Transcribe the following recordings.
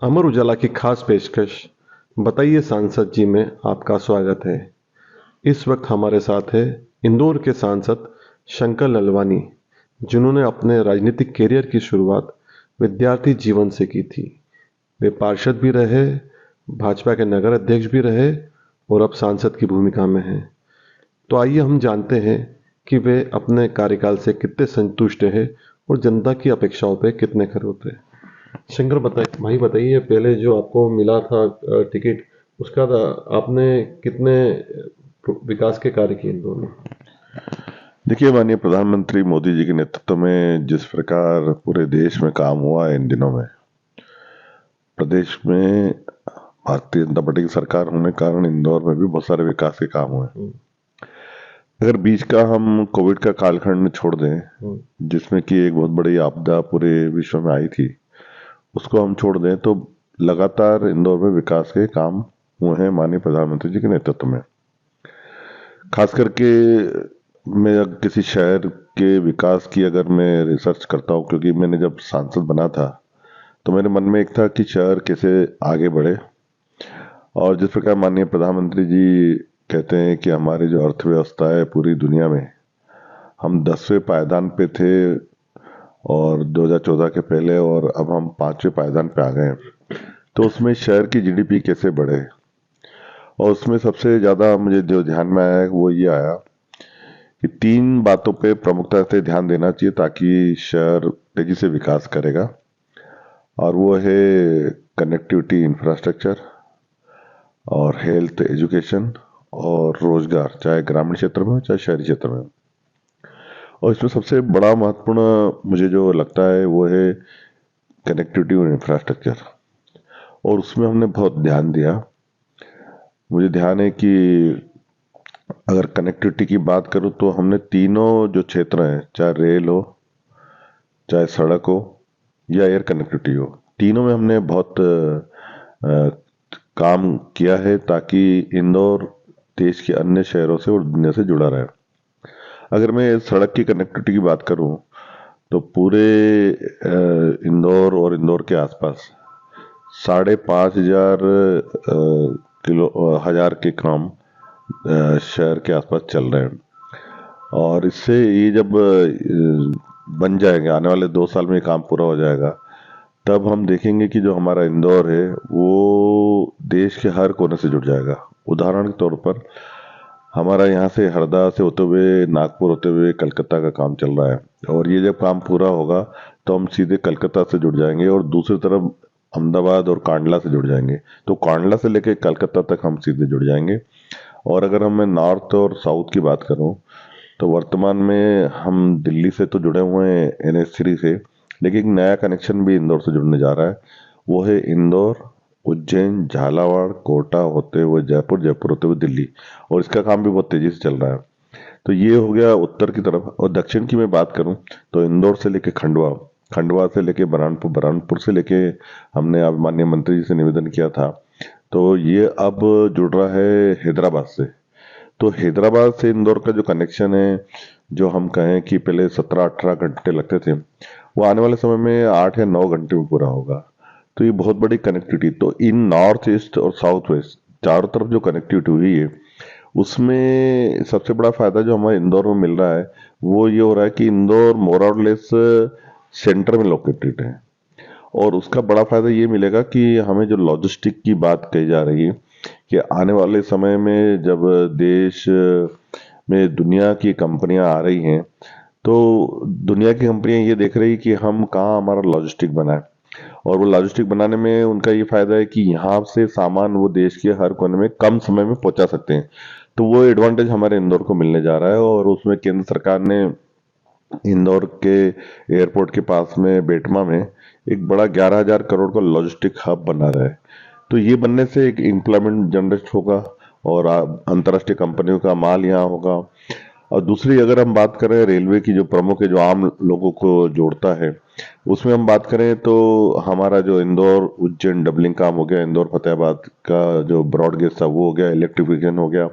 अमर उजाला की खास पेशकश। बताइए सांसद जी में आपका स्वागत है। इस वक्त हमारे साथ है इंदौर के सांसद शंकर ललवानी, जिन्होंने अपने राजनीतिक कैरियर की शुरुआत विद्यार्थी जीवन से की थी। वे पार्षद भी रहे, भाजपा के नगर अध्यक्ष भी रहे और अब सांसद की भूमिका में हैं। तो आइए हम जानते हैं कि वे अपने कार्यकाल से कितने संतुष्ट हैं और जनता की अपेक्षाओं पे कितने खरे उतरे। शंकर भाई बताइए, पहले जो आपको मिला था टिकट, उसका था आपने कितने विकास के कार्य किए इंदौर में। देखिए, माननीय प्रधानमंत्री मोदी जी के नेतृत्व में जिस प्रकार पूरे देश में काम हुआ है इन दिनों में, प्रदेश में भारतीय जनता पार्टी की सरकार होने के कारण इंदौर में भी बहुत सारे विकास के काम हुए। अगर बीच का हम कोविड का कालखंड छोड़ दें, जिसमें कि एक बहुत बड़ी आपदा पूरे विश्व में आई थी, उसको हम छोड़ दें तो लगातार इंदौर में विकास के काम हुए हैं माननीय प्रधानमंत्री जी के नेतृत्व में। खास करके मैं किसी शहर के विकास की अगर मैं रिसर्च करता हूँ, क्योंकि मैंने जब सांसद बना था तो मेरे मन में एक था कि शहर कैसे आगे बढ़े। और जिस प्रकार माननीय प्रधानमंत्री जी कहते हैं कि हमारी जो अर्थव्यवस्था है पूरी दुनिया में, हम 10वें पायदान पे थे और 2014 के पहले, और अब हम 5वें पायदान पे आ गए हैं। तो उसमें शहर की जीडीपी कैसे बढ़े, और उसमें सबसे ज़्यादा मुझे जो ध्यान में आया वो ये आया कि 3 बातों पे प्रमुखता से ध्यान देना चाहिए ताकि शहर तेजी से विकास करेगा। और वो है कनेक्टिविटी इंफ्रास्ट्रक्चर, और हेल्थ एजुकेशन, और रोजगार, चाहे ग्रामीण क्षेत्र में हो चाहे शहरी क्षेत्र में। और इसमें सबसे बड़ा महत्वपूर्ण मुझे जो लगता है वो है कनेक्टिविटी और इंफ्रास्ट्रक्चर, और उसमें हमने बहुत ध्यान दिया। मुझे ध्यान है कि अगर कनेक्टिविटी की बात करूं तो हमने तीनों जो क्षेत्र हैं, चाहे रेल हो, चाहे सड़क हो, या एयर कनेक्टिविटी हो, तीनों में हमने बहुत काम किया है ताकि इंदौर देश के अन्य शहरों से और दुनिया से जुड़ा रहे। अगर मैं सड़क की कनेक्टिविटी की बात करूं तो पूरे इंदौर और इंदौर के आसपास 5,500 हजार के काम शहर के आसपास चल रहे हैं। और इससे ये जब बन जाएंगे, आने वाले 2 साल में ये काम पूरा हो जाएगा, तब हम देखेंगे कि जो हमारा इंदौर है वो देश के हर कोने से जुड़ जाएगा। उदाहरण के तौर पर हमारा यहाँ से हरदा से होते हुए नागपुर होते हुए कलकत्ता का काम चल रहा है, और ये जब काम पूरा होगा तो हम सीधे कलकत्ता से जुड़ जाएंगे और दूसरी तरफ अहमदाबाद और कांडला से जुड़ जाएंगे। तो कांडला से लेकर कलकत्ता तक हम सीधे जुड़ जाएंगे। और अगर हम मैं नॉर्थ और साउथ की बात करूं तो वर्तमान में हम दिल्ली से तो जुड़े हुए हैं NH3 से, लेकिन एक नया कनेक्शन भी इंदौर से जुड़ने जा रहा है। वो है इंदौर, उज्जैन, झालावाड़, कोटा होते हुए जयपुर, जयपुर होते हुए दिल्ली, और इसका काम भी बहुत तेजी से चल रहा है। तो ये हो गया उत्तर की तरफ। और दक्षिण की मैं बात करूं तो इंदौर से लेके खंडवा, खंडवा से लेके बरहानपुर, बरहानपुर से लेके हमने अब माननीय मंत्री जी से निवेदन किया था, तो ये अब जुड़ रहा है हैदराबाद से। तो हैदराबाद से इंदौर का जो कनेक्शन है, जो हम कहें कि पहले 17-18 घंटे लगते थे, वो आने वाले समय में 8 या 9 घंटे में पूरा होगा। तो ये बहुत बड़ी कनेक्टिविटी। तो इन नॉर्थ ईस्ट और साउथ वेस्ट चारों तरफ जो कनेक्टिविटी हुई है, उसमें सबसे बड़ा फायदा जो हमारे इंदौर में मिल रहा है वो ये हो रहा है कि इंदौर मोर और लेस सेंटर में लोकेटेड है। और उसका बड़ा फायदा ये मिलेगा कि हमें जो लॉजिस्टिक की बात कही जा रही है कि आने वाले समय में जब देश में दुनिया की कंपनियां आ रही हैं, तो दुनिया की कंपनियां ये देख रही कि हम कहाँ हमारा लॉजिस्टिक बनाए, और वो लॉजिस्टिक बनाने में उनका ये फायदा है कि यहाँ से सामान वो देश के हर कोने में कम समय में पहुंचा सकते हैं। तो वो एडवांटेज हमारे इंदौर को मिलने जा रहा है। और उसमें केंद्र सरकार ने इंदौर के एयरपोर्ट के पास में बेटमा में एक बड़ा 11,000 करोड़ का लॉजिस्टिक हब बना रहा है। तो ये बनने से एक एम्प्लॉयमेंट जनरेट होगा और अंतर्राष्ट्रीय कंपनियों का माल यहाँ होगा। और दूसरी अगर हम बात करें रेलवे की, जो प्रमुख है, जो आम लोगों को जोड़ता है, उसमें हम बात करें तो हमारा जो इंदौर उज्जैन डबलिंग काम हो गया, इंदौर फतेहाबाद का जो ब्रॉड गेज था वो हो गया, इलेक्ट्रिफिकेशन हो गया।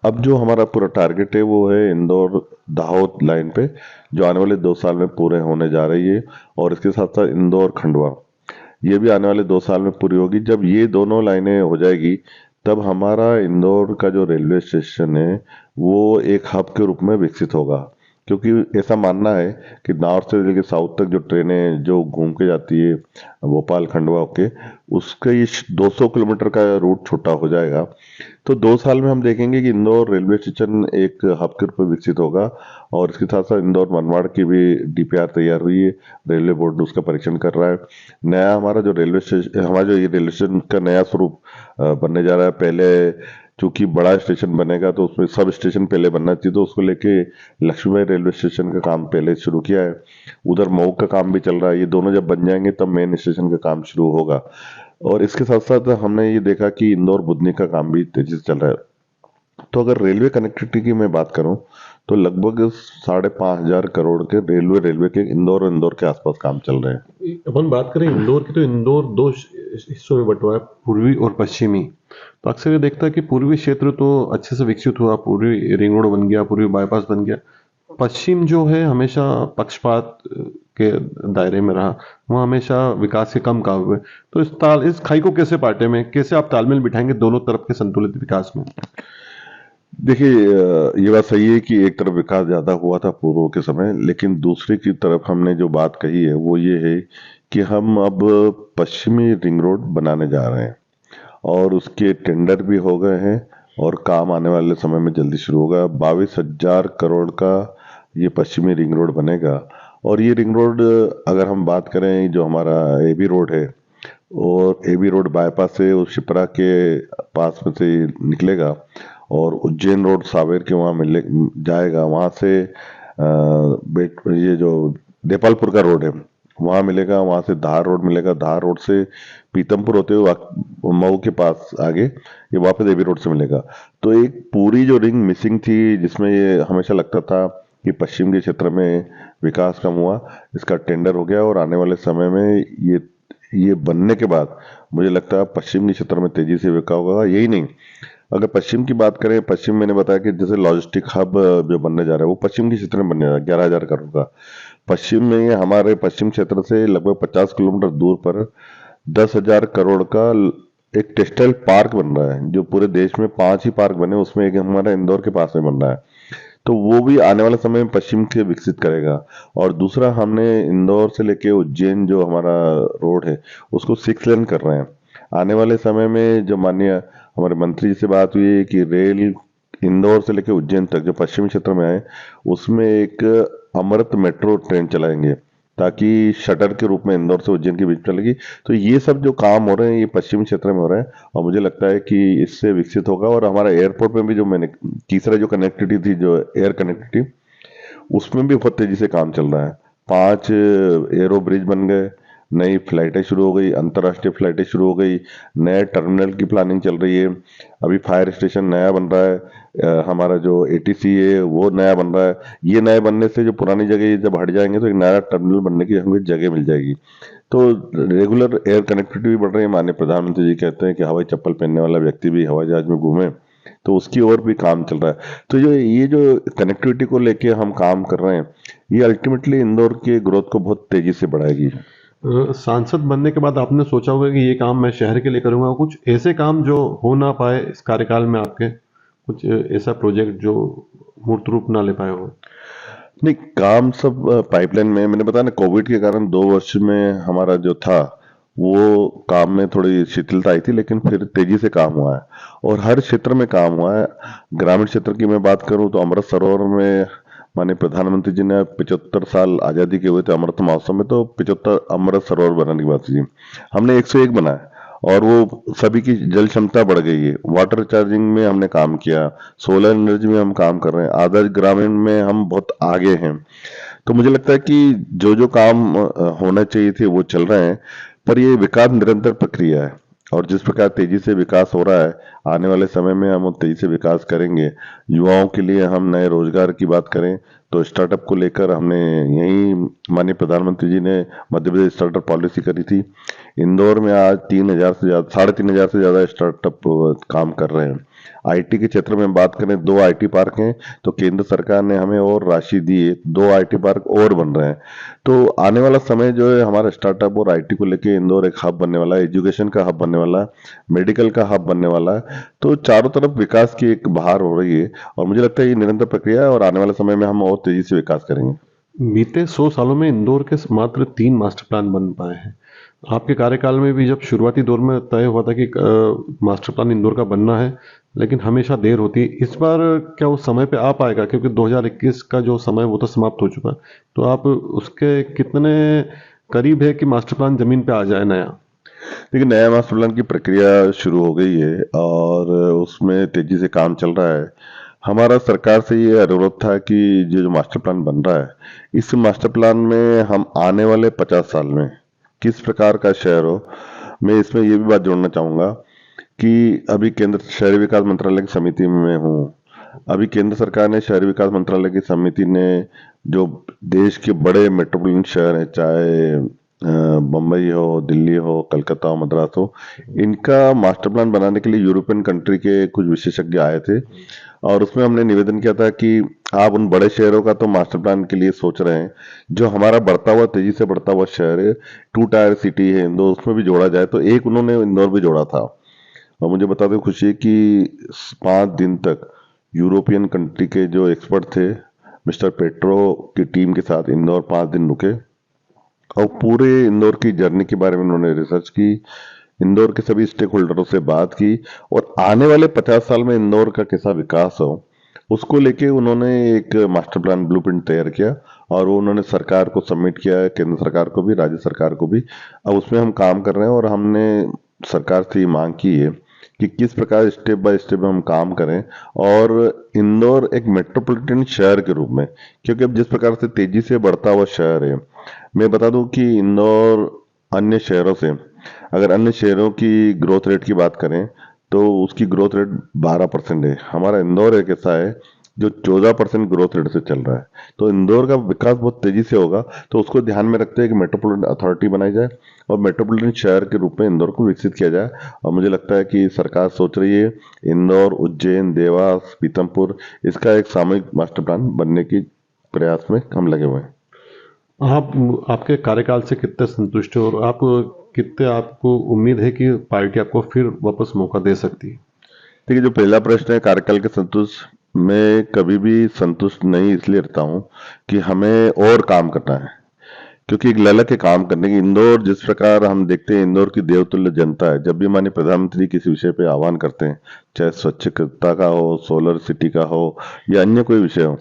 अब जो हमारा पूरा टारगेट है वो है इंदौर दाहोद लाइन पे, जो आने वाले 2 साल में पूरे होने जा रही है। और इसके साथ साथ इंदौर खंडवा, ये भी आने वाले 2 साल में पूरी होगी। जब ये दोनों लाइनें हो जाएगी तब हमारा इंदौर का जो रेलवे स्टेशन है वो एक हब के रूप में विकसित होगा, क्योंकि ऐसा मानना है कि नॉर्थ से लेकर साउथ तक जो ट्रेनें जो घूम के जाती है भोपाल खंडवा होके, उसका ये 200 किलोमीटर का रूट छोटा हो जाएगा। तो 2 साल में हम देखेंगे कि इंदौर रेलवे स्टेशन एक हब के रूप में विकसित होगा। और इसके साथ साथ इंदौर मनमाड़ की भी डीपीआर तैयार हुई है, रेलवे बोर्ड उसका परीक्षण कर रहा है। नया हमारा जो रेलवे स्टेशन, हमारा जो ये रेलवे स्टेशन का नया स्वरूप बनने जा रहा है। पहले चूंकि बड़ा स्टेशन बनेगा तो उसमें सब स्टेशन पहले बनना चाहिए, तो उसको लेके लक्ष्मीबाई रेलवे स्टेशन का काम पहले शुरू किया है। उधर मऊ का काम भी चल रहा है। ये दोनों जब बन जाएंगे तब मेन स्टेशन का काम शुरू होगा। और इसके साथ साथ हमने ये देखा कि इंदौर बुधनी का काम भी तेजी से चल रहा है। तो अगर रेलवे कनेक्टिविटी की मैं बात करूं तो लगभग 5,500 करोड़ के रेलवे के इंदौर और इंदौर के आसपास काम चल रहे हैं। अपन बात करें इंदौर की, तो इंदौर दो हिस्सों में बंटा है, पूर्वी और पश्चिमी। तो अक्सर ये देखता है कि पूर्वी क्षेत्र तो अच्छे से विकसित हुआ, पूर्वी रिंग रोड बन गया, पूर्वी बाईपास बन गया। पश्चिम जो है हमेशा पक्षपात के दायरे में रहा, वहाँ हमेशा विकास के कम काम हुए। तो इस खाई को कैसे पाटे में, कैसे आप तालमेल बिठाएंगे दोनों तरफ के संतुलित विकास में? देखिए, ये बात सही है कि एक तरफ विकास ज्यादा हुआ था पूर्व के समय, लेकिन दूसरी की तरफ हमने जो बात कही है वो ये है कि हम अब पश्चिमी रिंग रोड बनाने जा रहे हैं और उसके टेंडर भी हो गए हैं और काम आने वाले समय में जल्दी शुरू होगा। 22,000 करोड़ का ये पश्चिमी रिंग रोड बनेगा। और ये रिंग रोड, अगर हम बात करें जो हमारा एबी रोड है, और एबी रोड बाईपास से उस शिप्रा के पास में से निकलेगा और उज्जैन रोड सावेर के वहाँ मिले जाएगा। वहाँ से ये जो देपालपुर का रोड है वहाँ मिलेगा, वहाँ से धार रोड मिलेगा, धार रोड से पीतमपुर होते हुए मऊ के पास आगे ये वापस एबी रोड से मिलेगा। तो एक पूरी जो रिंग मिसिंग थी, जिसमें ये हमेशा लगता था कि पश्चिम के क्षेत्र में विकास कम हुआ, इसका टेंडर हो गया और आने वाले समय में ये बनने के बाद मुझे लगता है पश्चिम के क्षेत्र में तेजी से विकास होगा। यही नहीं, अगर पश्चिम की बात करें, पश्चिम मैंने बताया कि जैसे लॉजिस्टिक हब जो बनने जा रहा है वो पश्चिम के क्षेत्र में बनने जा रहा है 11,000 करोड़ का। पश्चिम में हमारे पश्चिम क्षेत्र से लगभग 50 किलोमीटर दूर पर 10,000 करोड़ का एक टेक्सटाइल पार्क बन रहा है, जो पूरे देश में 5 ही पार्क बने, उसमें एक हमारा इंदौर के पास में बन रहा है। तो वो भी आने वाले समय में पश्चिम के विकसित करेगा। और दूसरा, हमने इंदौर से लेके उज्जैन जो हमारा रोड है उसको 6 लेन कर रहे हैं। आने वाले समय में जो माननीय हमारे मंत्री जी से बात हुई है कि रेल इंदौर से लेकर उज्जैन तक जो पश्चिमी क्षेत्र में है उसमें एक अमृत मेट्रो ट्रेन चलाएंगे, ताकि शटर के रूप में इंदौर से उज्जैन के बीच चलेगी। तो ये सब जो काम हो रहे हैं ये पश्चिमी क्षेत्र में हो रहे हैं और मुझे लगता है कि इससे विकसित होगा। और हमारा एयरपोर्ट में भी जो मैंने तीसरा जो कनेक्टिविटी थी, जो एयर कनेक्टिविटी, उसमें भी बहुत तेजी से काम चल रहा है। 5 एरो ब्रिज बन गए, नई फ्लाइटें शुरू हो गई, अंतर्राष्ट्रीय फ्लाइटें शुरू हो गई, नए टर्मिनल की प्लानिंग चल रही है। अभी फायर स्टेशन नया बन रहा है, हमारा जो एटीसी है वो नया बन रहा है। ये नए बनने से जो पुरानी जगह जब हट जाएंगे तो एक नया टर्मिनल बनने की हमें जगह मिल जाएगी। तो रेगुलर एयर कनेक्टिविटी भी बढ़ रही है। माननीय प्रधानमंत्री जी कहते हैं कि हवाई चप्पल पहनने वाला व्यक्ति भी हवाई जहाज में घूमे, तो उसकी ओर भी काम चल रहा है। तो ये जो कनेक्टिविटी को लेके हम काम कर रहे हैं, ये अल्टीमेटली इंदौर के ग्रोथ को बहुत तेजी से बढ़ाएगी। सांसद बनने के बाद आपने सोचा होगा कि ये काम मैं शहर के लिए करूंगा, कुछ ऐसे काम जो हो ना पाए इस कार्यकाल में आपके, कुछ ऐसा प्रोजेक्ट जो मूर्त रूप ना ले पाए हो? नहीं, काम सब पाइपलाइन में। मैंने बताया ना, कोविड के कारण 2 वर्ष में हमारा जो था वो काम में थोड़ी शिथिलता आई थी, लेकिन फिर तेजी से काम हुआ है और हर क्षेत्र में काम हुआ है। ग्रामीण क्षेत्र की मैं बात करूं तो अमृत सरोवर में माननीय प्रधानमंत्री जी ने 75 साल आजादी के हुए थे अमृत महोत्सव में, तो 75 अमृत सरोवर बनाने की बात थी। हमने 101 बनाया और वो सभी की जल क्षमता बढ़ गई है। वाटर चार्जिंग में हमने काम किया, सोलर एनर्जी में हम काम कर रहे हैं, आदर्श ग्रामीण में हम बहुत आगे हैं। तो मुझे लगता है कि जो जो काम होना चाहिए थे वो चल रहे हैं, पर ये विकास निरंतर प्रक्रिया है और जिस प्रकार तेजी से विकास हो रहा है, आने वाले समय में हम तेजी से विकास करेंगे। युवाओं के लिए हम नए रोजगार की बात करें तो स्टार्टअप को लेकर हमने यही माननीय प्रधानमंत्री जी ने मध्य प्रदेश स्टार्टअप पॉलिसी करी थी। इंदौर में आज 3,000 से ज्यादा, 3,500 से ज्यादा स्टार्टअप काम कर रहे हैं। आईटी के क्षेत्र में बात करें 2 आईटी पार्क हैं, तो केंद्र सरकार ने हमें और राशि दी है, 2 आईटी पार्क और बन रहे हैं। तो आने वाला समय जो है हमारा स्टार्टअप और आईटी को लेके इंदौर एक हब बनने वाला है, एजुकेशन का हब बनने वाला है, मेडिकल का हब बनने वाला है। तो चारों तरफ विकास की एक बहार हो रही है और मुझे लगता है ये निरंतर प्रक्रिया है और आने वाले समय में हम और तेजी से विकास करेंगे। बीते 100 सालों में इंदौर के मात्र 3 मास्टर प्लान बन पाए हैं। आपके कार्यकाल में भी जब शुरुआती दौर में तय हुआ था कि मास्टर प्लान इंदौर का बनना है, लेकिन हमेशा देर होती है। इस बार क्या वो समय पे आ पाएगा? क्योंकि 2021 का जो समय वो तो समाप्त हो चुका। तो आप उसके कितने करीब है कि मास्टर प्लान जमीन पे आ जाए नया? देखिए, नया मास्टर प्लान की प्रक्रिया शुरू हो गई है और उसमें तेजी से काम चल रहा है। हमारा सरकार से ये अनुरोध था कि जो मास्टर प्लान बन रहा है, इस मास्टर प्लान में हम आने वाले 50 साल में किस प्रकार का शहर हो। मैं इसमें ये भी बात जोड़ना चाहूंगा कि अभी केंद्र शहरी विकास मंत्रालय की समिति में हूँ। अभी केंद्र सरकार ने शहरी विकास मंत्रालय की समिति ने जो देश के बड़े मेट्रोपॉलिटन शहर हैं, चाहे बम्बई हो, दिल्ली हो, कलकत्ता हो, मद्रास हो, इनका मास्टर प्लान बनाने के लिए यूरोपियन कंट्री के कुछ विशेषज्ञ आए थे और उसमें हमने निवेदन किया था कि आप उन बड़े शहरों का तो मास्टर प्लान के लिए सोच रहे हैं, जो हमारा बढ़ता हुआ तेजी से बढ़ता हुआ शहर है, 2 टायर सिटी है इंदौर, उसमें भी जोड़ा जाए। तो एक उन्होंने इंदौर भी जोड़ा था और मुझे बताते हुए खुशी है कि 5 दिन तक यूरोपियन कंट्री के जो एक्सपर्ट थे मिस्टर पेट्रो की टीम के साथ इंदौर 5 दिन रुके और पूरे इंदौर की जर्नी के बारे में उन्होंने रिसर्च की, इंदौर के सभी स्टेक होल्डरों से बात की और आने वाले 50 साल में इंदौर का कैसा विकास हो उसको लेके उन्होंने एक मास्टर प्लान ब्लूप्रिंट तैयार किया और वो उन्होंने सरकार को सबमिट किया है, केंद्र सरकार को भी, राज्य सरकार को भी। अब उसमें हम काम कर रहे हैं और हमने सरकार से ये मांग की है कि किस प्रकार स्टेप बाय स्टेप हम काम करें और इंदौर एक मेट्रोपॉलिटन शहर के रूप में, क्योंकि अब जिस प्रकार से तेजी से बढ़ता हुआ शहर है, मैं बता दूं कि इंदौर अन्य शहरों से, अगर अन्य शहरों की ग्रोथ रेट की बात करें तो उसकी ग्रोथ रेट 12% है। हमारा इंदौर एक ऐसा है जो 14% ग्रोथ रेट से चल रहा है। तो इंदौर का विकास बहुत तेजी से होगा, तो उसको ध्यान में रखते हुए एक मेट्रोपॉलिटन अथॉरिटी बनाई जाए और मेट्रोपॉलिटन शहर के रूप में इंदौर को विकसित किया जाए। और मुझे लगता है कि सरकार सोच रही है इंदौर, उज्जैन, देवास, पीतमपुर, इसका एक सामूहिक मास्टर प्लान बनने की प्रयास में हम लगे हुए हैं। आप आपके कार्यकाल से कितने संतुष्ट हो और आप कितने, आपको उम्मीद है कि पार्टी आपको फिर वापस मौका दे सकती है? देखिए, जो पहला प्रश्न है कार्यकाल के संतुष्ट, मैं कभी भी संतुष्ट नहीं इसलिए रहता हूं कि हमें और काम करना है, क्योंकि एक ललक है काम करने की। इंदौर जिस प्रकार हम देखते हैं, इंदौर की देवतुल्य जनता है। जब भी माननीय प्रधानमंत्री किसी विषय पे आह्वान करते हैं, चाहे स्वच्छता का हो, सोलर सिटी का हो या अन्य कोई विषय हो,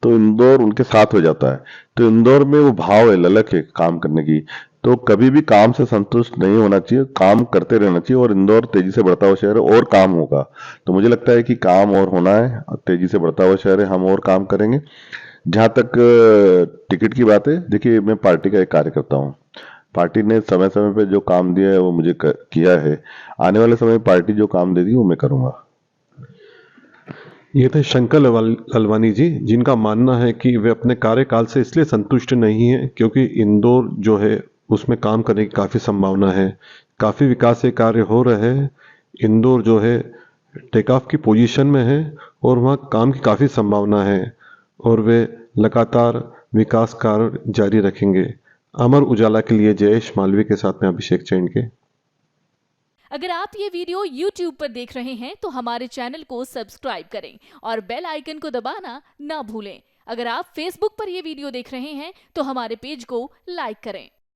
तो इंदौर उनके साथ हो जाता है। तो इंदौर में वो भाव है, ललक है काम करने की। तो कभी भी काम से संतुष्ट नहीं होना चाहिए, काम करते रहना चाहिए और इंदौर तेजी से बढ़ता हुआ शहर है और काम होगा। तो मुझे लगता है कि काम और होना है, तेजी से बढ़ता हुआ शहर है, हम और काम करेंगे। जहां तक टिकट की बात है, देखिए मैं पार्टी का एक कार्यकर्ता हूँ। पार्टी ने समय समय पे जो काम दिया है वो मुझे किया है। आने वाले समय में पार्टी जो काम देगी वो मैं करूंगा। ये थे शंकर ललवानी जी, जिनका मानना है कि वे अपने कार्यकाल से इसलिए संतुष्ट नहीं है क्योंकि इंदौर जो है उसमें काम करने की काफ़ी संभावना है, काफ़ी विकास के कार्य हो रहे हैं। इंदौर जो है टेक ऑफ की पोजीशन में है और वहाँ काम की काफ़ी संभावना है और वे लगातार विकास कार्य जारी रखेंगे। अमर उजाला के लिए जयेश मालवीय के साथ में अभिषेक चैन के। अगर आप ये वीडियो YouTube पर देख रहे हैं तो हमारे चैनल को सब्सक्राइब करें और बेल आइकन को दबाना ना भूलें। अगर आप Facebook पर ये वीडियो देख रहे हैं तो हमारे पेज को लाइक करें।